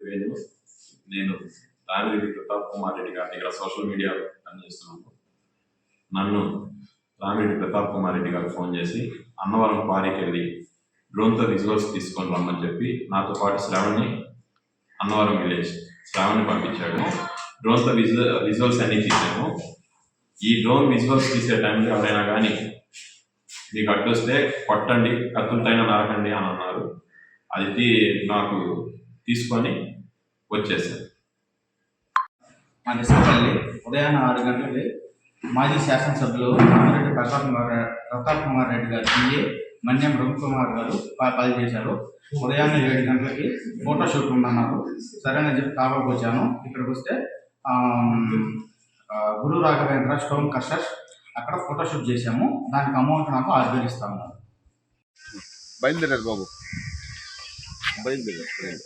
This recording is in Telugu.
పేరు. నేను రామిరెడ్డి ప్రతాప్ కుమార్ రెడ్డి గారి దగ్గర సోషల్ మీడియా పనిచేస్తున్నాను. నన్ను రామిరెడ్డి ప్రతాప్ కుమార్ రెడ్డి గారు ఫోన్ చేసి అన్నవరం క్వారీకి వెళ్ళి డ్రోన్తో విజువల్స్ తీసుకొని రమ్మని చెప్పి నాతో పాటు శ్రావణ్ని అన్నవరం విలేజ్ శ్రావణ్ని పంపించాడు. డ్రోన్తో విజువల్స్ అన్నీ తీసాము. ఈ డ్రోన్ విజువల్స్ తీసే టైంలో ఎవరైనా కానీ మీకు అడ్డొస్తే కొట్టండి, కత్తులతైనా నరకండి అని అన్నారు. అది నాకు తీసుకొని వచ్చేసాను. మా డిస్కపల్లి ఉదయాన్నే 6 గంటలకి మాజీ శాసనసభ్యులు రామిరెడ్డి ప్రతాప్ కుమార్ రెడ్డి గారు పిఏ మన్యం రవికుమార్ గారు కాల్ చేశారు. ఉదయాన్నే 7 గంటలకి ఫోటోషూట్ ఉందన్నారు. సరేనని చెప్పి కావాలకు వచ్చాను. ఇక్కడికి వస్తే గురు రాఘవేంద్ర స్టోన్ కషర్స్ అక్కడ ఫోటోషూట్ చేశాము. దానికి అమౌంట్ నాకు 6,000 ఇస్తాము. బయలుదేరారు బాబు, బయలుదేరారు.